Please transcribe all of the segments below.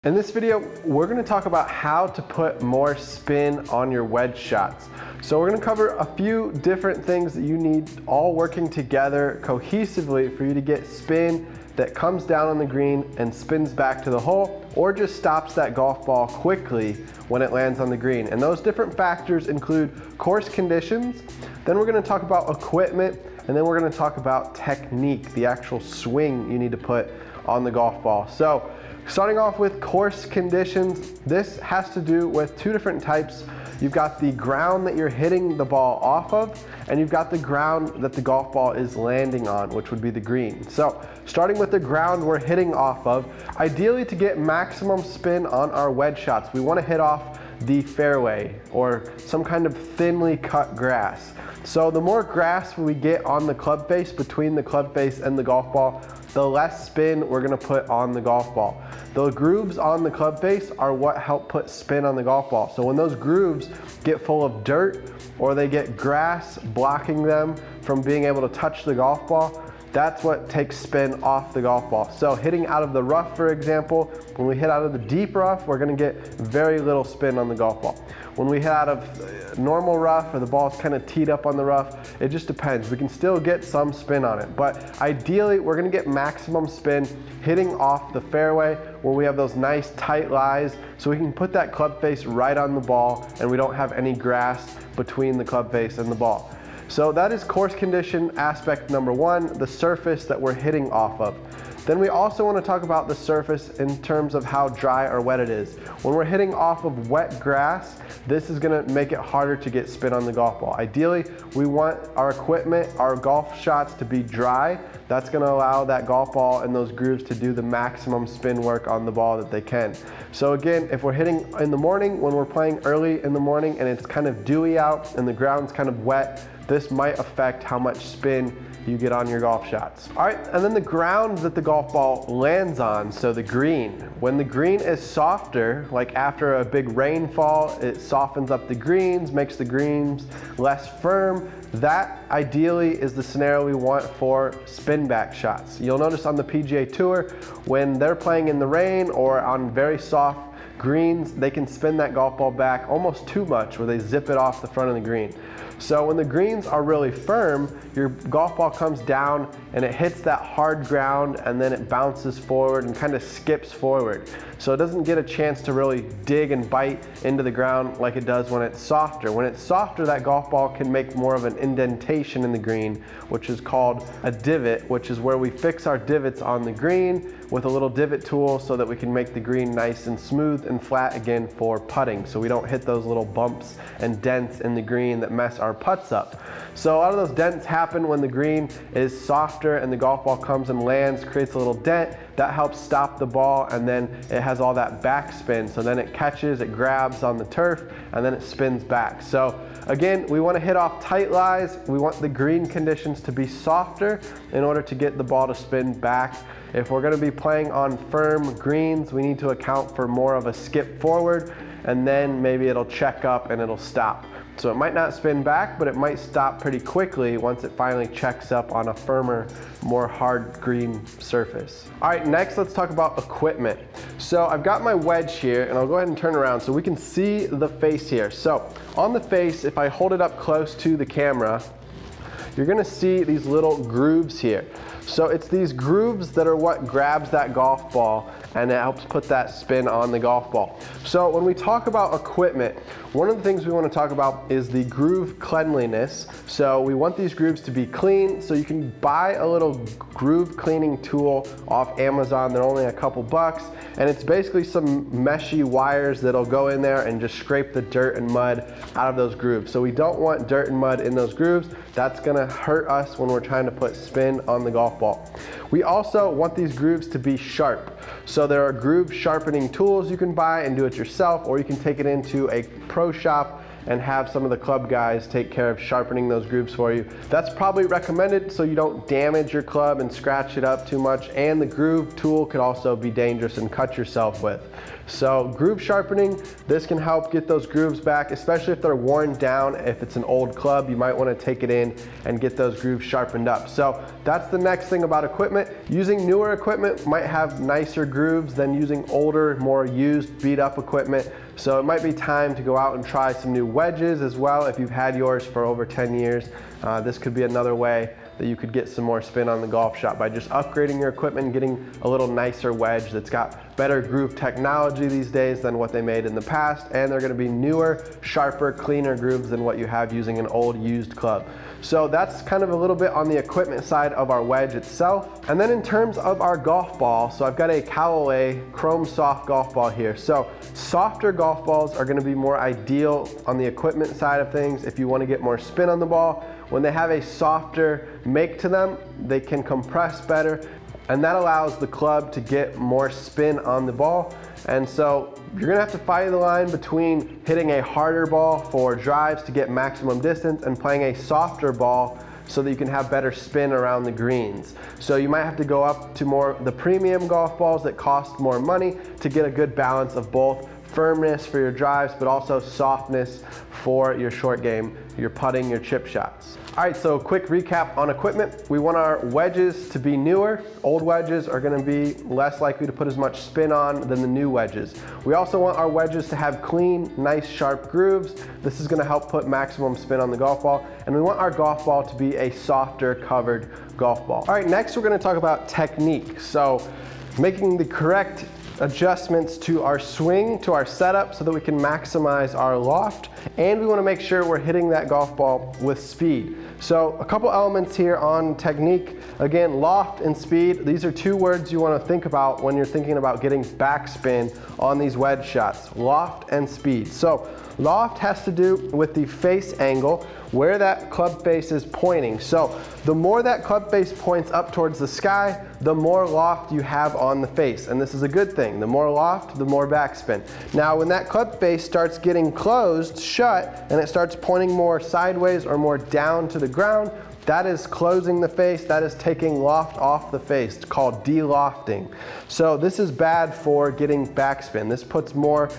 In this video, we're going to talk about how to put more spin on your wedge shots. So we're going to cover a few different things that you need all working together cohesively for you to get spin that comes down on the green and spins back to the hole, or just stops that golf ball quickly when it lands on the green. And those different factors include course conditions, then we're going to talk about equipment, and then we're going to talk about technique, the actual swing you need to put on the golf ball. So starting off with course conditions, this has to do with two different types. You've got the ground that you're hitting the ball off of, and you've got the ground that the golf ball is landing on, which would be the green. So starting with the ground we're hitting off of, ideally to get maximum spin on our wedge shots, we want to hit off the fairway or some kind of thinly cut grass. So the more grass we get on the club face, between the club face and the golf ball, the less spin we're going to put on the golf ball. The grooves on the club face are what help put spin on the golf ball. So when those grooves get full of dirt or they get grass blocking them from being able to touch the golf ball, that's what takes spin off the golf ball. So hitting out of the rough, for example, when we hit out of the deep rough, we're going to get very little spin on the golf ball. When we hit out of normal rough, or the ball's kind of teed up on the rough, it just depends. We can still get some spin on it, but ideally we're going to get maximum spin hitting off the fairway where we have those nice tight lies, so we can put that club face right on the ball and we don't have any grass between the club face and the ball. So that is course condition aspect number one, the surface that we're hitting off of. Then we also want to talk about the surface in terms of how dry or wet it is. When we're hitting off of wet grass, this is going to make it harder to get spin on the golf ball. Ideally, we want our equipment, our golf shots to be dry. That's going to allow that golf ball and those grooves to do the maximum spin work on the ball that they can. So again, if we're hitting in the morning, when we're playing early in the morning and it's kind of dewy out and the ground's kind of wet, this might affect how much spin you get on your golf shots. All right, and then the ground that the golf ball lands on, so the green. When the green is softer, like after a big rainfall, it softens up the greens, makes the greens less firm. That ideally is the scenario we want for spin back shots. You'll notice on the PGA Tour, when they're playing in the rain or on very soft greens, they can spin that golf ball back almost too much, where they zip it off the front of the green. So when the greens are really firm, your golf ball comes down and it hits that hard ground and then it bounces forward and kind of skips forward. So it doesn't get a chance to really dig and bite into the ground like it does when it's softer. When it's softer, that golf ball can make more of an indentation in the green, which is called a divot, which is where we fix our divots on the green with a little divot tool so that we can make the green nice and smooth and flat again for putting, so we don't hit those little bumps and dents in the green that mess our putts up. So a lot of those dents happen when the green is softer and the golf ball comes and lands, creates a little dent. That helps stop the ball, and then it has all that backspin. So then it catches, it grabs on the turf, and then it spins back. So again, we want to hit off tight lies. We want the green conditions to be softer in order to get the ball to spin back. If we're going to be playing on firm greens, we need to account for more of a skip forward, and then maybe it'll check up and it'll stop. So it might not spin back, but it might stop pretty quickly once it finally checks up on a firmer, more hard green surface. All right, next let's talk about equipment. So I've got my wedge here, and I'll go ahead and turn around so we can see the face here. So on the face, if I hold it up close to the camera, you're gonna see these little grooves here. So it's these grooves that are what grabs that golf ball and it helps put that spin on the golf ball. So when we talk about equipment, one of the things we want to talk about is the groove cleanliness. So we want these grooves to be clean, so you can buy a little groove cleaning tool off Amazon. They're only a couple bucks, and it's basically some meshy wires that'll go in there and just scrape the dirt and mud out of those grooves. So we don't want dirt and mud in those grooves. That's gonna hurt us when we're trying to put spin on the golf ball. We also want these grooves to be sharp. So there are groove sharpening tools you can buy and do it yourself, or you can take it into a pro shop and have some of the club guys take care of sharpening those grooves for you. That's probably recommended so you don't damage your club and scratch it up too much, and the groove tool could also be dangerous and cut yourself with. So groove sharpening, this can help get those grooves back, especially if they're worn down. If it's an old club, you might want to take it in and get those grooves sharpened up. So that's the next thing about equipment. Using newer equipment might have nicer grooves than using older, more used, beat up equipment. So it might be time to go out and try some new wedges as well. If you've had yours for over 10 years, this could be another way that you could get some more spin on the golf shot by just upgrading your equipment and getting a little nicer wedge that's got better groove technology these days than what they made in the past, and they're going to be newer, sharper, cleaner grooves than what you have using an old used club. So that's kind of a little bit on the equipment side of our wedge itself. And then in terms of our golf ball, so I've got a Callaway Chrome Soft golf ball here. So softer golf balls are going to be more ideal on the equipment side of things if you want to get more spin on the ball. When they have a softer make to them, they can compress better, and that allows the club to get more spin on the ball. And so you're gonna have to fight the line between hitting a harder ball for drives to get maximum distance and playing a softer ball so that you can have better spin around the greens. So you might have to go up to more the premium golf balls that cost more money to get a good balance of both firmness for your drives, but also softness for your short game, your putting, your chip shots. All right, so quick recap on equipment. We want our wedges to be newer. Old wedges are gonna be less likely to put as much spin on than the new wedges. We also want our wedges to have clean, nice, sharp grooves. This is gonna help put maximum spin on the golf ball. And we want our golf ball to be a softer covered golf ball. All right, next we're gonna talk about technique. So making the correct adjustments to our swing, to our setup, so that we can maximize our loft, and we want to make sure we're hitting that golf ball with speed. So a couple elements here on technique. Again, loft and speed, these are two words you want to think about when you're thinking about getting backspin on these wedge shots. Loft and speed. So loft has to do with the face angle, where that club face is pointing. So the more that club face points up towards the sky, the more loft you have on the face. And this is a good thing. The more loft, the more backspin. Now, when that club face starts getting closed, shut, and it starts pointing more sideways or more down to the ground, that is closing the face, that is taking loft off the face. It's called de-lofting. So this is bad for getting backspin. This puts more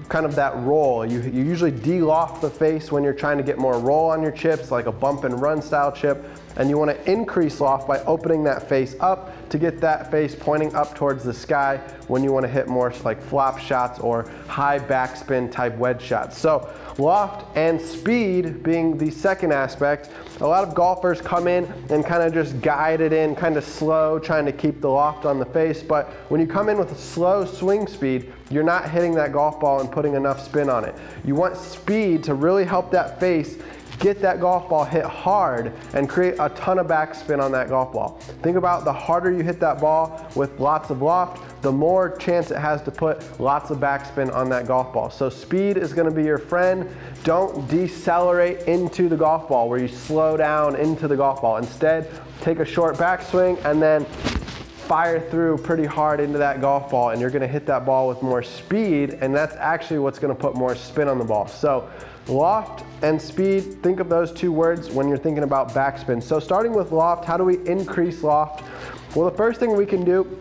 kind of that roll. You usually de-loft the face when you're trying to get more roll on your chips, like a bump and run style chip, and you want to increase loft by opening that face up to get that face pointing up towards the sky when you want to hit more like flop shots or high backspin type wedge shots. So loft and speed being the second aspect. A lot of golfers come in and kind of just guide it in kind of slow, trying to keep the loft on the face, but when you come in with a slow swing speed, you're not hitting that golf ball and putting enough spin on it. You want speed to really help that face get that golf ball hit hard and create a ton of backspin on that golf ball. Think about the harder you hit that ball with lots of loft, the more chance it has to put lots of backspin on that golf ball. So speed is going to be your friend. Don't decelerate into the golf ball where you slow down into the golf ball. Instead, take a short backswing and then fire through pretty hard into that golf ball, and you're going to hit that ball with more speed, and that's actually what's going to put more spin on the ball. So loft and speed, think of those two words when you're thinking about backspin. So starting with loft, how do we increase loft? Well, the first thing we can do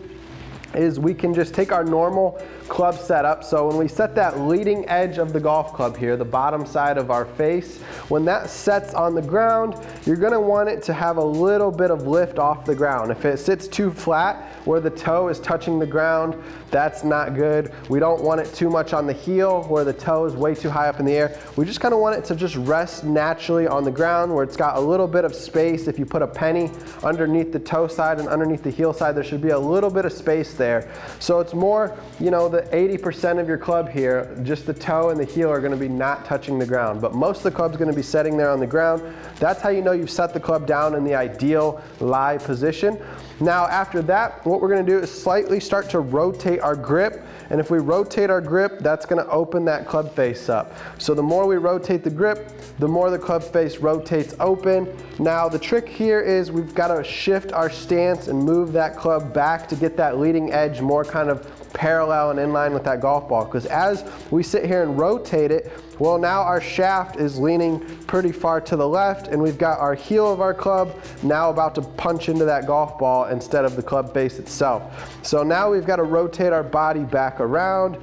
is we can just take our normal club setup. So when we set that leading edge of the golf club here, the bottom side of our face, when that sets on the ground, you're gonna want it to have a little bit of lift off the ground. If it sits too flat where the toe is touching the ground, that's not good. We don't want it too much on the heel where the toe is way too high up in the air. We just kind of want it to just rest naturally on the ground where it's got a little bit of space. If you put a penny underneath the toe side and underneath the heel side, there should be a little bit of space there. So it's more, you know, the 80% of your club here, just the toe and the heel are going to be not touching the ground, but most of the club's going to be setting there on the ground. That's how you know you've set the club down in the ideal lie position. Now after that, what we're gonna do is slightly start to rotate our grip. And if we rotate our grip, that's gonna open that club face up. So the more we rotate the grip, the more the club face rotates open. Now the trick here is we've gotta shift our stance and move that club back to get that leading edge more kind of parallel and in line with that golf ball. Because as we sit here and rotate it, well, now our shaft is leaning pretty far to the left, and we've got our heel of our club now about to punch into that golf ball instead of the club face itself. So now we've got to rotate our body back around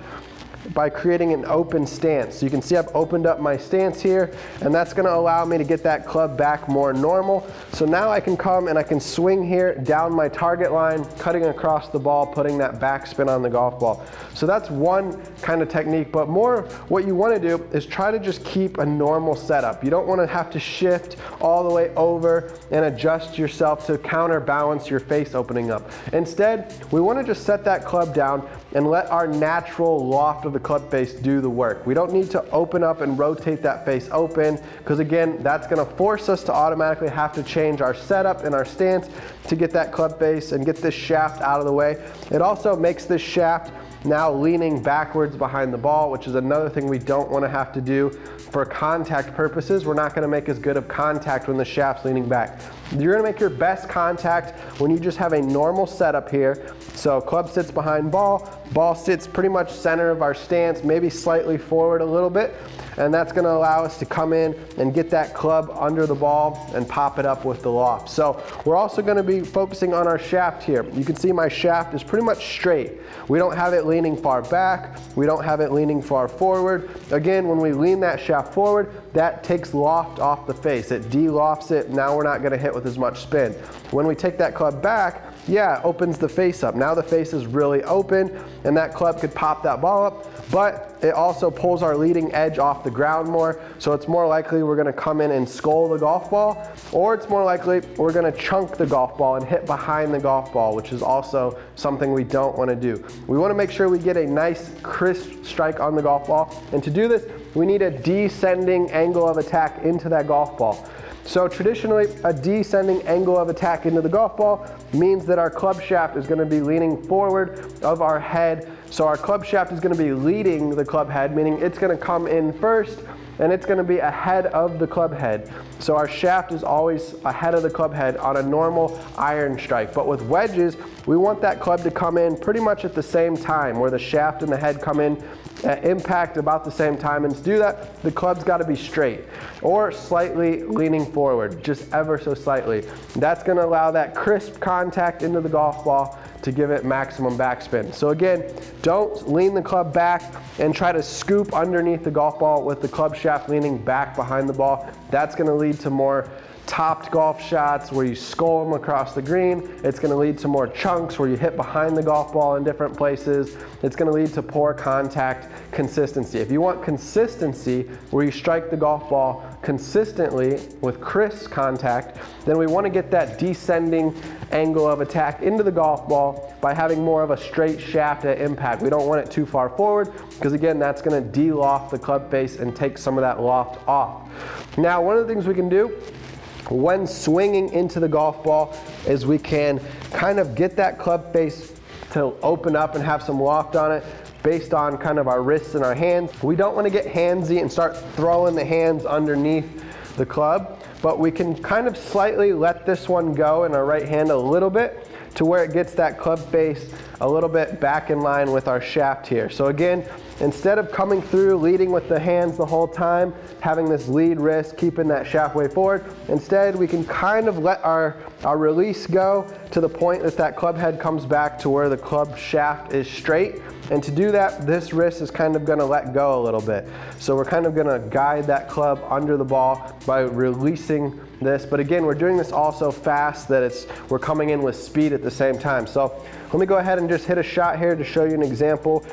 by creating an open stance. So you can see I've opened up my stance here, and that's gonna allow me to get that club back more normal. So now I can come and I can swing here down my target line, cutting across the ball, putting that backspin on the golf ball. So that's one kind of technique, but more what you wanna do is try to just keep a normal setup. You don't wanna have to shift all the way over and adjust yourself to counterbalance your face opening up. Instead, we wanna just set that club down and let our natural loft of the club face do the work. We don't need to open up and rotate that face open, because again, that's gonna force us to automatically have to change our setup and our stance to get that club face and get this shaft out of the way. It also makes this shaft now leaning backwards behind the ball, which is another thing we don't want to have to do for contact purposes. We're not going to make as good of contact when the shaft's leaning back. You're going to make your best contact when you just have a normal setup here. So club sits behind ball, ball sits pretty much center of our stance, maybe slightly forward a little bit, and that's going to allow us to come in and get that club under the ball and pop it up with the loft. So we're also going to be focusing on our shaft here. You can see my shaft is pretty much straight. We don't have it leaning far back. We don't have it leaning far forward. Again, when we lean that shaft forward, that takes loft off the face. It de-lofts it. Now we're not going to hit with as much spin. When we take that club back, yeah, it opens the face up. Now the face is really open, and that club could pop that ball up, but it also pulls our leading edge off the ground more, so it's more likely we're gonna come in and skull the golf ball, or it's more likely we're gonna chunk the golf ball and hit behind the golf ball, which is also something we don't wanna do. We wanna make sure we get a nice crisp strike on the golf ball, and to do this, we need a descending angle of attack into that golf ball. So traditionally, a descending angle of attack into the golf ball means that our club shaft is going to be leaning forward of our head. So our club shaft is going to be leading the club head, meaning it's going to come in first, and it's going to be ahead of the club head. So our shaft is always ahead of the club head on a normal iron strike. But with wedges, we want that club to come in pretty much at the same time, where the shaft and the head come in at impact about the same time. And to do that, the club's got to be straight or slightly leaning forward, just ever so slightly. That's going to allow that crisp contact into the golf ball to give it maximum backspin. So again, don't lean the club back and try to scoop underneath the golf ball with the club shaft leaning back behind the ball. That's going to lead to more topped golf shots where you skull them across the green. It's going to lead to more chunks where you hit behind the golf ball in different places. It's going to lead to poor contact consistency. If you want consistency where you strike the golf ball consistently with crisp contact, then we want to get that descending angle of attack into the golf ball by having more of a straight shaft at impact. We don't want it too far forward, because again, that's going to de-loft the club face and take some of that loft off. Now, one of the things we can do when swinging into the golf ball is we can kind of get that club face to open up and have some loft on it based on kind of our wrists and our hands. We don't want to get handsy and start throwing the hands underneath the club, but we can kind of slightly let this one go in our right hand a little bit to where it gets that club face a little bit back in line with our shaft here. So again, instead of coming through leading with the hands the whole time, having this lead wrist, keeping that shaft way forward, instead we can kind of let our release go to the point that that club head comes back to where the club shaft is straight. And to do that, this wrist is kind of gonna let go a little bit. So we're kind of gonna guide that club under the ball by releasing this. But again, we're doing this all so fast that we're coming in with speed at the same time. So let me go ahead and just hit a shot here to show you an example.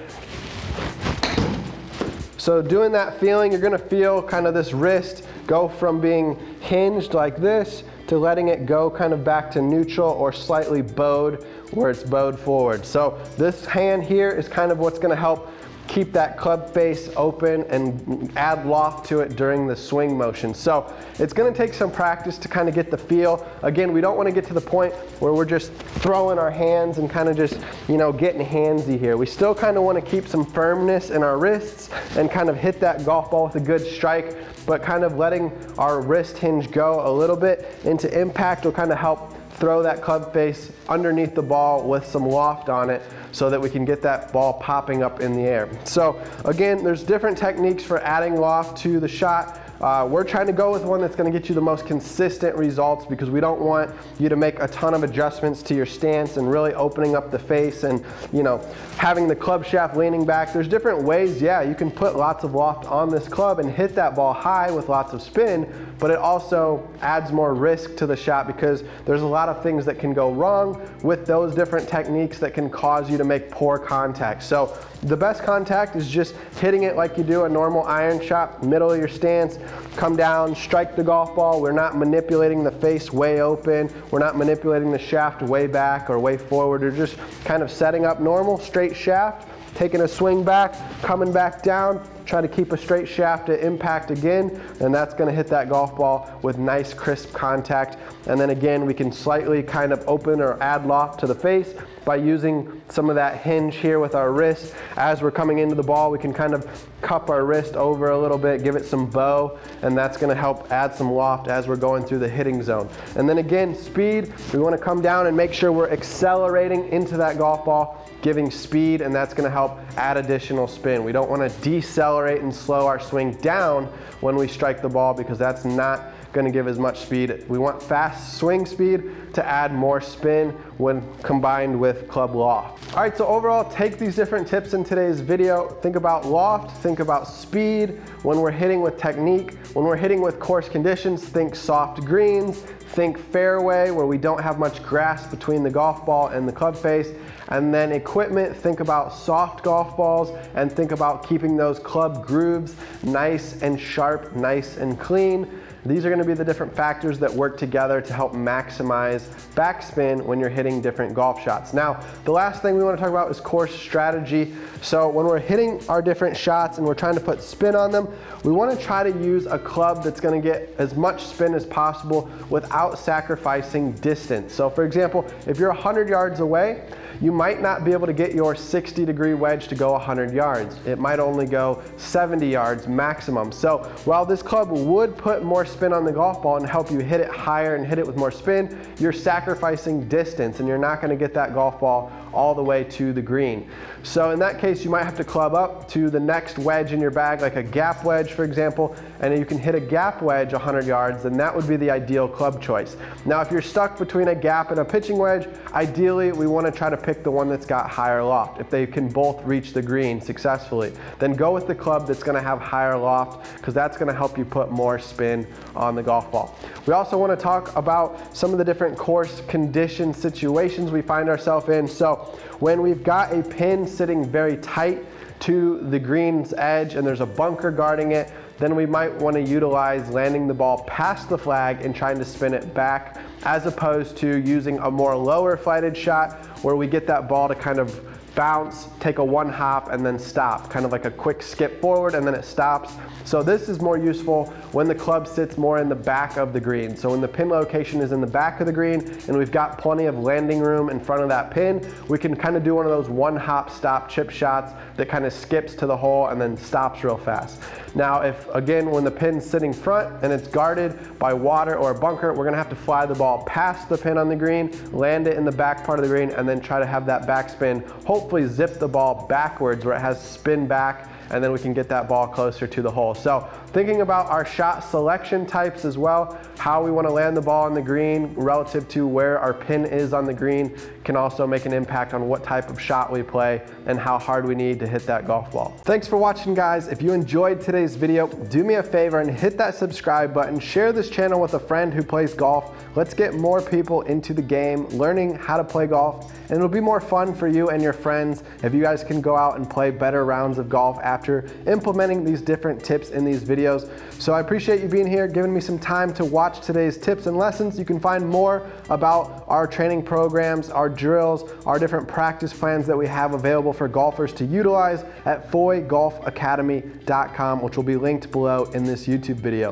So doing that feeling, you're gonna feel kind of this wrist go from being hinged like this to letting it go kind of back to neutral or slightly bowed where it's bowed forward. So this hand here is kind of what's gonna help keep that club face open and add loft to it during the swing motion. So it's gonna take some practice to kind of get the feel. Again, we don't want to get to the point where we're just throwing our hands and kind of just, you know, getting handsy here. We still kind of want to keep some firmness in our wrists and kind of hit that golf ball with a good strike, but kind of letting our wrist hinge go a little bit into impact will kind of help throw that club face underneath the ball with some loft on it so that we can get that ball popping up in the air. So again, there's different techniques for adding loft to the shot. We're trying to go with one that's going to get you the most consistent results because we don't want you to make a ton of adjustments to your stance and really opening up the face and, you know, having the club shaft leaning back. There's different ways, yeah, you can put lots of loft on this club and hit that ball high with lots of spin, but it also adds more risk to the shot because there's a lot of things that can go wrong with those different techniques that can cause you to make poor contact. So the best contact is just hitting it like you do a normal iron shot, middle of your stance, come down, strike the golf ball. We're not manipulating the face way open. We're not manipulating the shaft way back or way forward. We're just kind of setting up normal, straight shaft, taking a swing back, coming back down, try to keep a straight shaft at impact again, and that's gonna hit that golf ball with nice crisp contact. And then again, we can slightly kind of open or add loft to the face by using some of that hinge here with our wrist. As we're coming into the ball, we can kind of cup our wrist over a little bit, give it some bow, and that's gonna help add some loft as we're going through the hitting zone. And then again, speed, we wanna come down and make sure we're accelerating into that golf ball, giving speed, and that's gonna help add additional spin. We don't wanna decelerate and slow our swing down when we strike the ball because that's not gonna give as much speed. We want fast swing speed to add more spin when combined with club loft. All right, so overall, take these different tips in today's video. Think about loft, think about speed. When we're hitting with technique, when we're hitting with course conditions, think soft greens, think fairway where we don't have much grass between the golf ball and the club face. And then equipment, think about soft golf balls and think about keeping those club grooves nice and sharp, nice and clean. These are going to be the different factors that work together to help maximize backspin when you're hitting different golf shots. Now, the last thing we want to talk about is course strategy. So when we're hitting our different shots and we're trying to put spin on them, we want to try to use a club that's going to get as much spin as possible without sacrificing distance. So for example, if you're 100 yards away, you might not be able to get your 60-degree wedge to go 100 yards. It might only go 70 yards maximum. So while this club would put more spin on the golf ball and help you hit it higher and hit it with more spin, you're sacrificing distance and you're not going to get that golf ball all the way to the green. So in that case, you might have to club up to the next wedge in your bag, like a gap wedge, for example, and you can hit a gap wedge 100 yards, then that would be the ideal club choice. Now, if you're stuck between a gap and a pitching wedge, ideally, we want to try to pick the one that's got higher loft. If they can both reach the green successfully, then go with the club that's going to have higher loft because that's going to help you put more spin on the golf ball. We also want to talk about some of the different course condition situations we find ourselves in. So when we've got a pin sitting very tight to the green's edge and there's a bunker guarding it, then we might want to utilize landing the ball past the flag and trying to spin it back, as opposed to using a more lower flighted shot where we get that ball to kind of bounce, take a one hop, and then stop, kind of like a quick skip forward and then it stops. So this is more useful when the club sits more in the back of the green. So when the pin location is in the back of the green and we've got plenty of landing room in front of that pin, we can kind of do one of those one hop stop chip shots that kind of skips to the hole and then stops real fast. Now, if again, when the pin's sitting front and it's guarded by water or a bunker, we're gonna have to fly the ball past the pin on the green, land it in the back part of the green, and then try to have that backspin, hopefully zip the ball backwards where it has spin back, and then we can get that ball closer to the hole. So thinking about our shot selection types as well, how we want to land the ball on the green relative to where our pin is on the green can also make an impact on what type of shot we play and how hard we need to hit that golf ball. Thanks for watching, guys. If you enjoyed today's video, do me a favor and hit that subscribe button. Share this channel with a friend who plays golf. Let's get more people into the game, learning how to play golf, and it'll be more fun for you and your friends friends, if you guys can go out and play better rounds of golf after implementing these different tips in these videos. So I appreciate you being here, giving me some time to watch today's tips and lessons. You can find more about our training programs, our drills, our different practice plans that we have available for golfers to utilize at foygolfacademy.com, which will be linked below in this YouTube video.